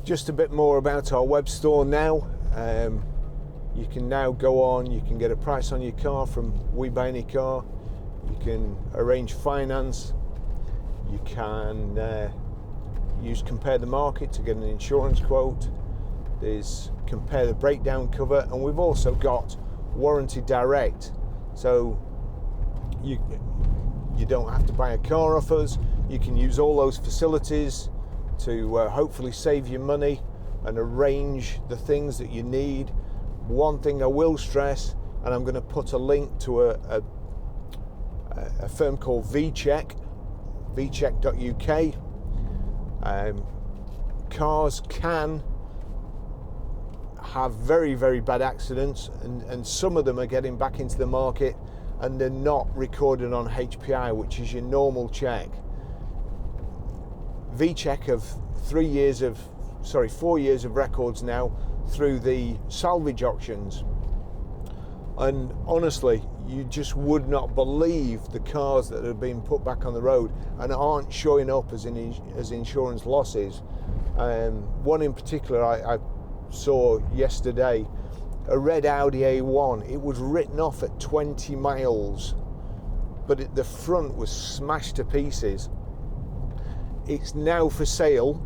Just a bit more about our web store now. You can now go on, you can get a price on your car from We Buy Any Car. You can arrange finance. You can use Compare the Market to get an insurance quote. There's Compare the Breakdown cover, and we've also got Warranty Direct. So you don't have to buy a car off us. You can use all those facilities to hopefully save you money and arrange the things that you need. One thing I will stress, and I'm going to put a link to a firm called vcheck, vcheck.uk. Cars can have very, very bad accidents, and some of them are getting back into the market and they're not recorded on HPI, which is your normal check. vcheck have 4 years of records now through the salvage auctions, and honestly you just would not believe the cars that have been put back on the road and aren't showing up as insurance losses. One in particular I saw yesterday, a red Audi A1. It was written off at 20 miles, but the front was smashed to pieces. It's now for sale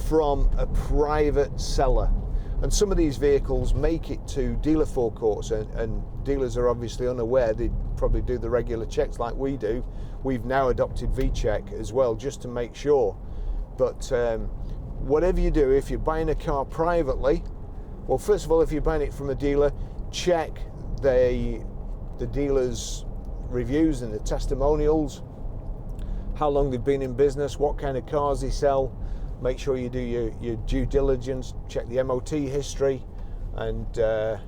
from a private seller, and some of these vehicles make it to dealer forecourts, and dealers are obviously unaware. They probably do the regular checks like we do. We've now adopted vcheck as well, just to make sure. But whatever you do, if you're buying a car privately, well, first of all, if you're buying it from a dealer, check the dealer's reviews and the testimonials, how long they've been in business, what kind of cars they sell. Make sure you do your due diligence, check the MOT history, and I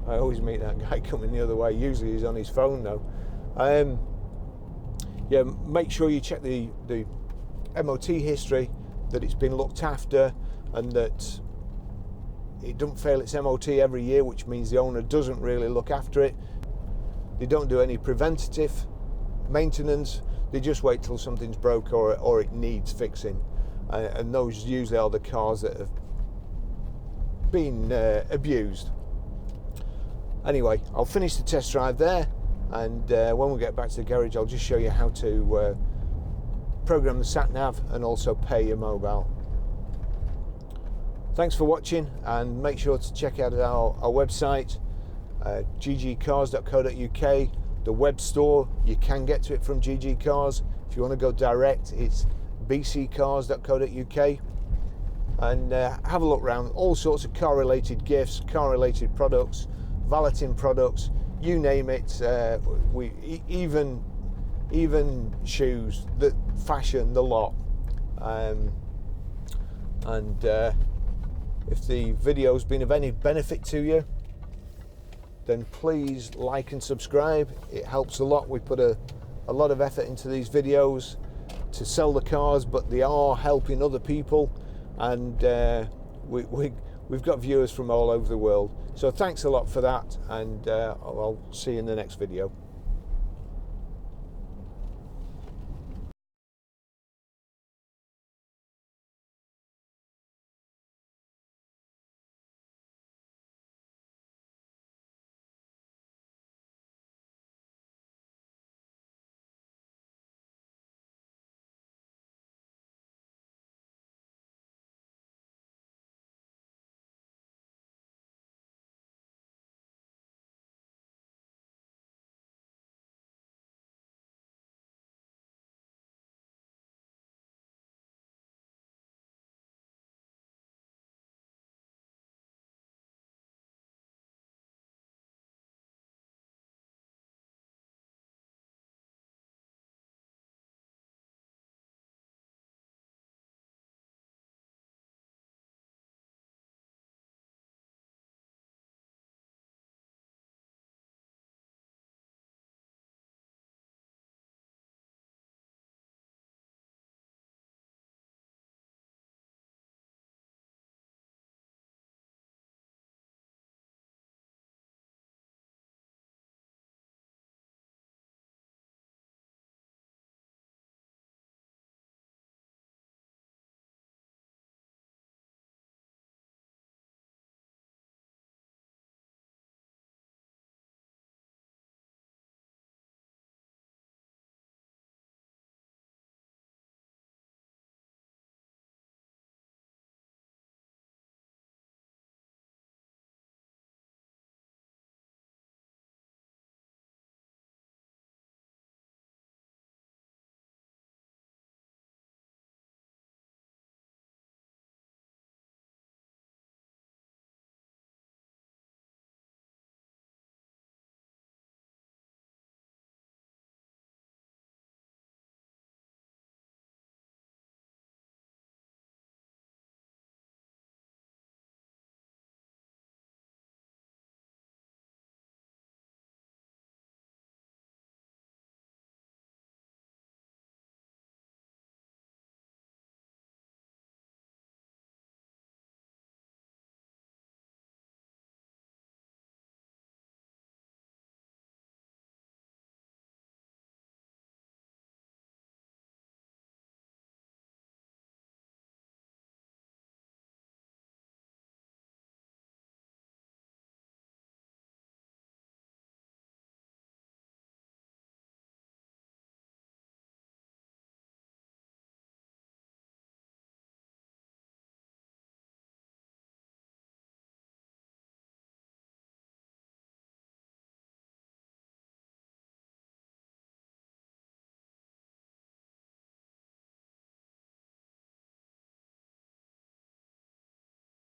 always meet that guy coming the other way. Usually he's on his phone though. Yeah, make sure you check the MOT history, that it's been looked after, and that it doesn't fail its MOT every year, which means the owner doesn't really look after it. They don't do any preventative maintenance. They just wait till something's broke or it needs fixing, and those usually are the cars that have been abused. Anyway, I'll finish the test drive there, and when we get back to the garage, I'll just show you how to program the sat nav and also pay your mobile. Thanks for watching, and make sure to check out our website, ggcars.co.uk. The web store, you can get to it from GG Cars. If you want to go direct, it's bccars.co.uk, and have a look around. All sorts of car related gifts, car related products, valeting products, you name it. We even shoes, the fashion, the lot. If the video's been of any benefit to you, then please like and subscribe. It helps a lot. We put a lot of effort into these videos to sell the cars, but they are helping other people, and we've got viewers from all over the world. So thanks a lot for that, and I'll see you in the next video.